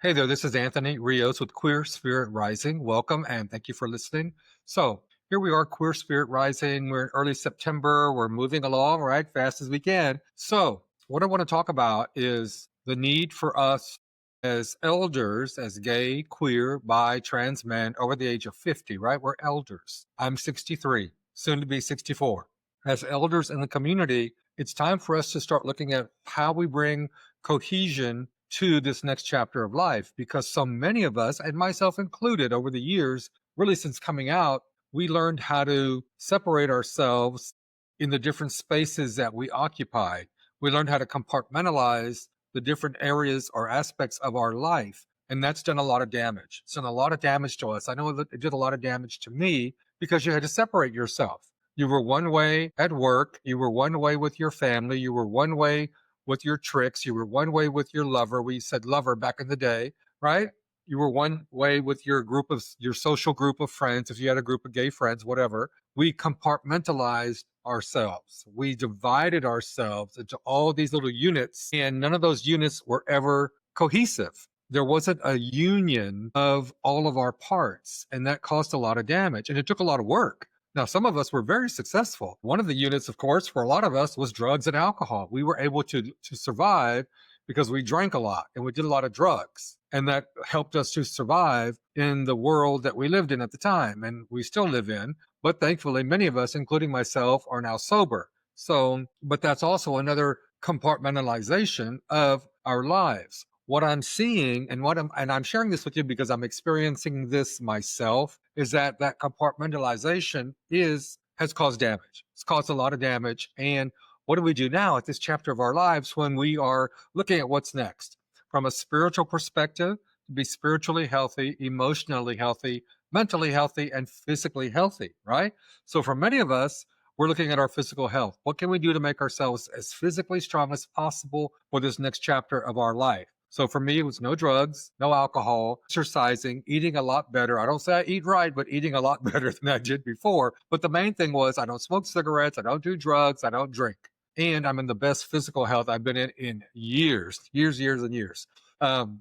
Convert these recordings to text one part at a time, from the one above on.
Hey there, this is Anthony Rios with Queer Spirit Rising. Welcome and thank you for listening. So, here we are, Queer Spirit Rising. We're in early September. We're moving along, right, fast as we can. So, what I want to talk about is the need for us as elders, as gay, queer, bi, trans men over the age of 50, right? We're elders. I'm 63, soon to be 64. As elders in the community, it's time for us to start looking at how we bring cohesion to this next chapter of life, because so many of us, and myself included, over the years, really since coming out, we learned how to separate ourselves in the different spaces that we occupy. We learned how to compartmentalize the different areas or aspects of our life. And that's done a lot of damage. It's done a lot of damage to us. I know it did a lot of damage to me because you had to separate yourself. You were one way at work, you were one way with your family, you were one way with your tricks. You were one way with your lover. We said lover back in the day, right? You were one way with your social group of friends. If you had a group of gay friends, whatever, we compartmentalized ourselves. We divided ourselves into all these little units, and none of those units were ever cohesive. There wasn't a union of all of our parts, and that caused a lot of damage. And it took a lot of work. Now, some of us were very successful. One of the units, of course, for a lot of us was drugs and alcohol. We were able to survive because we drank a lot and we did a lot of drugs. And that helped us to survive in the world that we lived in at the time and we still live in. But thankfully, many of us, including myself, are now sober. So, but that's also another compartmentalization of our lives. What I'm seeing and I'm sharing this with you because I'm experiencing this myself, is that compartmentalization has caused damage. It's caused a lot of damage. And what do we do now at this chapter of our lives when we are looking at what's next? From a spiritual perspective, to be spiritually healthy, emotionally healthy, mentally healthy, and physically healthy, right? So for many of us, we're looking at our physical health. What can we do to make ourselves as physically strong as possible for this next chapter of our life? So for me, it was no drugs, no alcohol, exercising, eating a lot better. I don't say I eat right, but eating a lot better than I did before. But the main thing was I don't smoke cigarettes, I don't do drugs, I don't drink. And I'm in the best physical health I've been in years, years, and years. Um,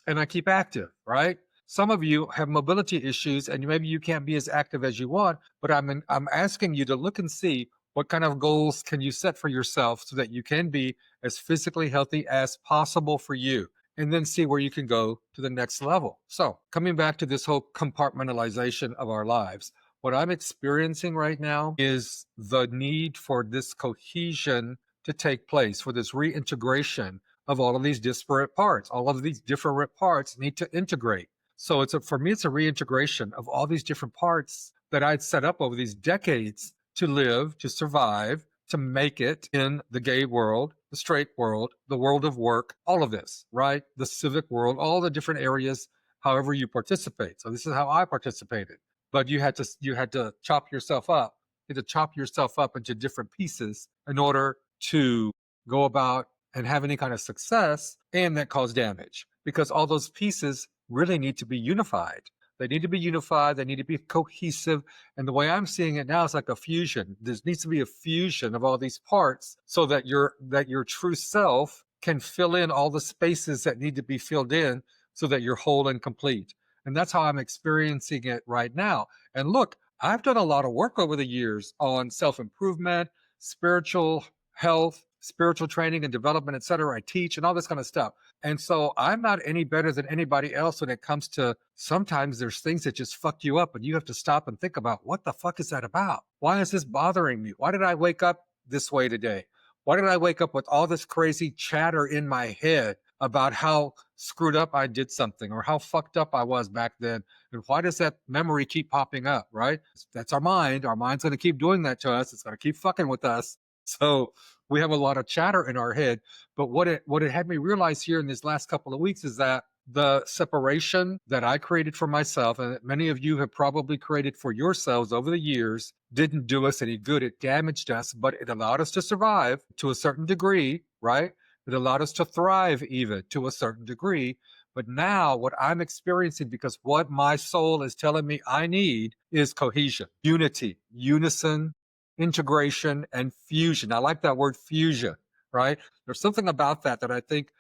and I keep active, right? Some of you have mobility issues and maybe you can't be as active as you want, but I'm asking you to look and see what kind of goals can you set for yourself so that you can be as physically healthy as possible for you, and then see where you can go to the next level. So, coming back to this whole compartmentalization of our lives, what I'm experiencing right now is the need for this cohesion to take place, for this reintegration of all of these disparate parts. All of these different parts need to integrate. So for me, it's a reintegration of all these different parts that I'd set up over these decades to live, to survive, to make it in the gay world, the straight world, the world of work, all of this, right? The civic world, all the different areas, however you participate. So this is how I participated. But you had to chop yourself up. You had to chop yourself up into different pieces in order to go about and have any kind of success, and that caused damage because all those pieces really need to be unified. They need to be unified. They need to be cohesive. And the way I'm seeing it now is like a fusion. There needs to be a fusion of all these parts so that your true self can fill in all the spaces that need to be filled in so that you're whole and complete. And that's how I'm experiencing it right now. And look, I've done a lot of work over the years on self-improvement, spiritual health, spiritual training and development, et cetera. I teach and all this kind of stuff. And so I'm not any better than anybody else when it comes to, sometimes there's things that just fuck you up and you have to stop and think about, what the fuck is that about? Why is this bothering me? Why did I wake up this way today? Why did I wake up with all this crazy chatter in my head about how screwed up I did something or how fucked up I was back then? And why does that memory keep popping up, right? That's our mind. Our mind's going to keep doing that to us. It's going to keep fucking with us. So we have a lot of chatter in our head. But what it had me realize here in these last couple of weeks is that the separation that I created for myself, and that many of you have probably created for yourselves over the years, didn't do us any good. It damaged us, but it allowed us to survive to a certain degree, right? It allowed us to thrive even to a certain degree. But now what I'm experiencing, because what my soul is telling me I need is cohesion, unity, unison, integration, and fusion. I like that word fusion, right? There's something about that that I think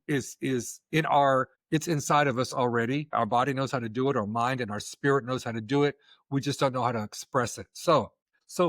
is in our It's inside of us already. Our body knows how to do it, our mind and our spirit knows how to do it. We just don't know how to express it. So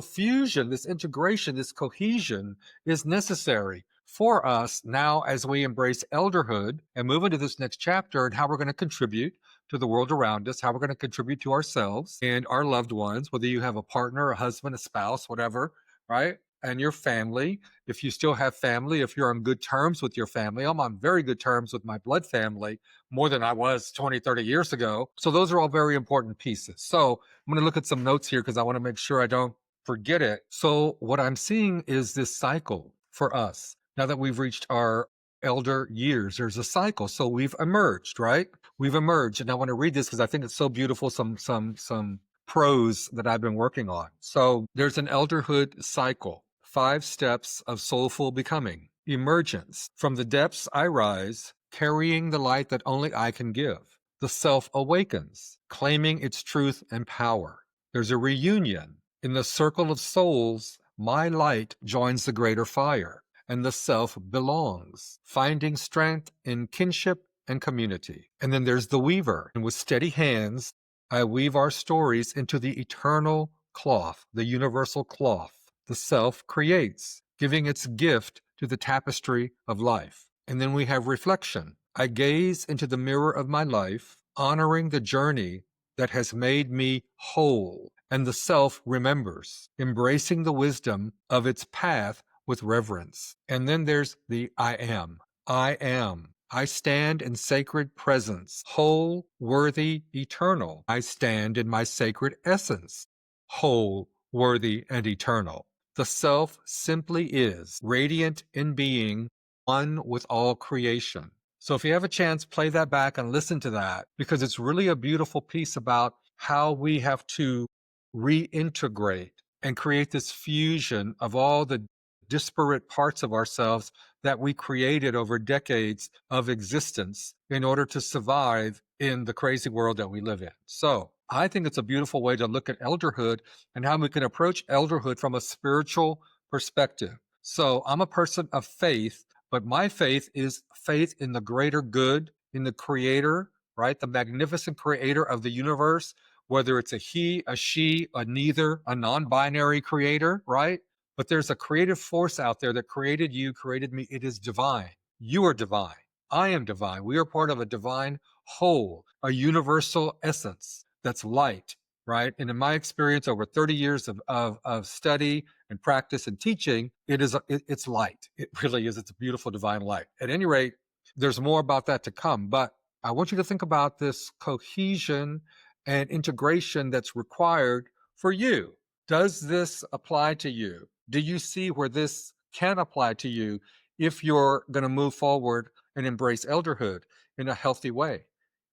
fusion, this integration, this cohesion is necessary for us now as we embrace elderhood and move into this next chapter and how we're going to contribute to the world around us, how we're going to contribute to ourselves and our loved ones, whether you have a partner, a husband, a spouse, whatever, right? And your family, if you still have family, if you're on good terms with your family. I'm on very good terms with my blood family, more than I was 20, 30 years ago. So those are all very important pieces. So I'm going to look at some notes here because I want to make sure I don't forget it. So what I'm seeing is this cycle for us. Now that we've reached our elder years, there's a cycle. So we've emerged, right? We've emerged. And I want to read this because I think it's so beautiful. Some prose that I've been working on. So there's an elderhood cycle. 5 steps of soulful becoming. Emergence. From the depths I rise, carrying the light that only I can give. The self awakens, claiming its truth and power. There's a reunion. In the circle of souls, my light joins the greater fire, and the self belongs, finding strength in kinship and community. And then there's the weaver, and with steady hands, I weave our stories into the eternal cloth, the universal cloth. The self creates, giving its gift to the tapestry of life. And then we have reflection. I gaze into the mirror of my life, honoring the journey that has made me whole. And the self remembers, embracing the wisdom of its path with reverence. And then there's the I am. I am. I stand in sacred presence, whole, worthy, eternal. I stand in my sacred essence, whole, worthy, and eternal. The self simply is, radiant in being, one with all creation. So if you have a chance, play that back and listen to that, because it's really a beautiful piece about how we have to reintegrate and create this fusion of all the disparate parts of ourselves that we created over decades of existence in order to survive in the crazy world that we live in. So I think it's a beautiful way to look at elderhood and how we can approach elderhood from a spiritual perspective. So I'm a person of faith, but my faith is faith in the greater good, in the creator, right? The magnificent creator of the universe, whether it's a he, a she, a neither, a non-binary creator, right? But there's a creative force out there that created you, created me. It is divine. You are divine. I am divine. We are part of a divine whole, a universal essence that's light, right? And in my experience, over 30 years of study and practice and teaching, it's light. It really is. It's a beautiful divine light. At any rate, there's more about that to come. But I want you to think about this cohesion and integration that's required for you. Does this apply to you? Do you see where this can apply to you if you're going to move forward and embrace elderhood in a healthy way?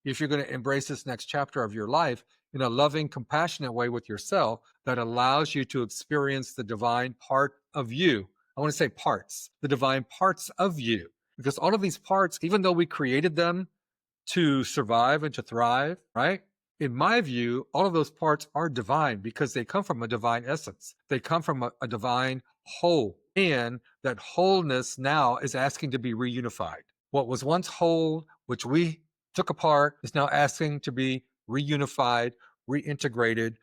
If you're going to embrace this next chapter of your life in a loving, compassionate way with yourself that allows you to experience the divine part of you. I want to say parts, the divine parts of you, because all of these parts, even though we created them to survive and to thrive, right? In my view, all of those parts are divine because they come from a divine essence. They come from a divine whole. And that wholeness now is asking to be reunified. What was once whole, which we took apart, is now asking to be reunified, reintegrated,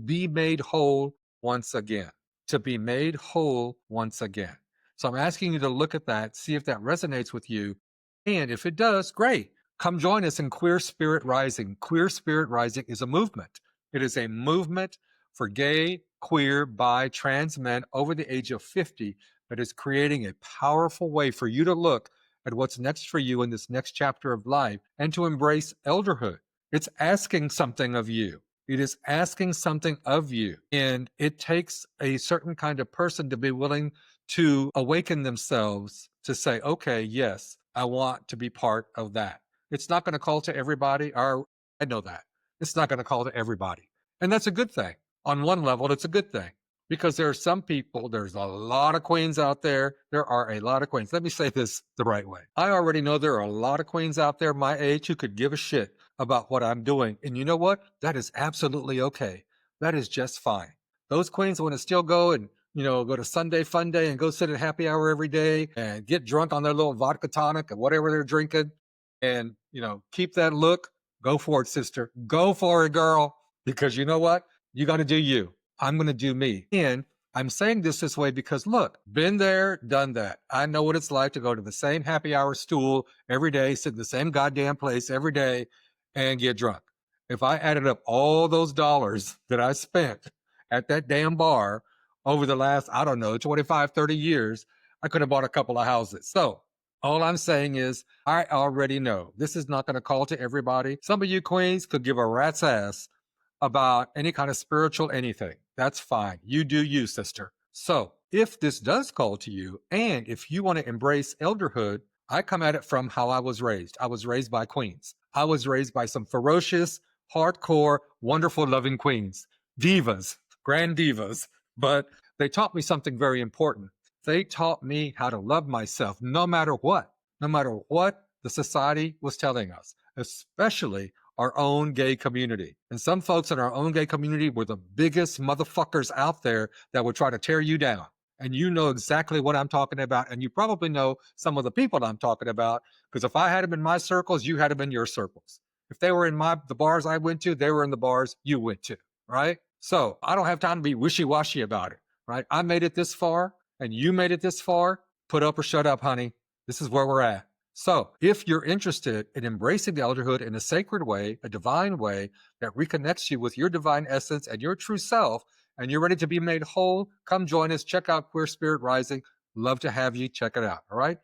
be made whole once again. To be made whole once again. So I'm asking you to look at that, see if that resonates with you. And if it does, great. Come join us in Queer Spirit Rising. Queer Spirit Rising is a movement. It is a movement for gay, queer, bi, trans men over the age of 50 that is creating a powerful way for you to look at what's next for you in this next chapter of life and to embrace elderhood. It's asking something of you. It is asking something of you. And it takes a certain kind of person to be willing to awaken themselves to say, okay, yes, I want to be part of that. It's not going to call to everybody. I know that. It's not going to call to everybody. And that's a good thing. On one level, it's a good thing because there are some people, there's a lot of queens out there. There are a lot of queens. Let me say this the right way. I already know there are a lot of queens out there my age who could give a shit about what I'm doing. And you know what? That is absolutely okay. That is just fine. Those queens want to still go and go to Sunday Fun Day and go sit at happy hour every day and get drunk on their little vodka tonic and whatever they're drinking. And, keep that look. Go for it, sister. Go for it, girl. Because you know what? You got to do you. I'm going to do me. And I'm saying this way because look, been there, done that. I know what it's like to go to the same happy hour stool every day, sit in the same goddamn place every day and get drunk. If I added up all those dollars that I spent at that damn bar over the last, I don't know, 25, 30 years, I could have bought a couple of houses. So all I'm saying is, I already know this is not going to call to everybody. Some of you queens could give a rat's ass about any kind of spiritual anything. That's fine. You do you, sister. So if this does call to you, and if you want to embrace elderhood, I come at it from how I was raised. I was raised by queens. I was raised by some ferocious, hardcore, wonderful, loving queens, divas, grand divas. But they taught me something very important. They taught me how to love myself no matter what the society was telling us, especially our own gay community. And some folks in our own gay community were the biggest motherfuckers out there that would try to tear you down. And you know exactly what I'm talking about. And you probably know some of the people I'm talking about, because if I had them in my circles, you had them in your circles. If they were in the bars I went to, they were in the bars you went to, right? So I don't have time to be wishy-washy about it, right? I made it this far and you made it this far. Put up or shut up, honey. This is where we're at. So if you're interested in embracing the elderhood in a sacred way, a divine way that reconnects you with your divine essence and your true self, and you're ready to be made whole, come join us. Check out Queer Spirit Rising. Love to have you. Check it out. All right.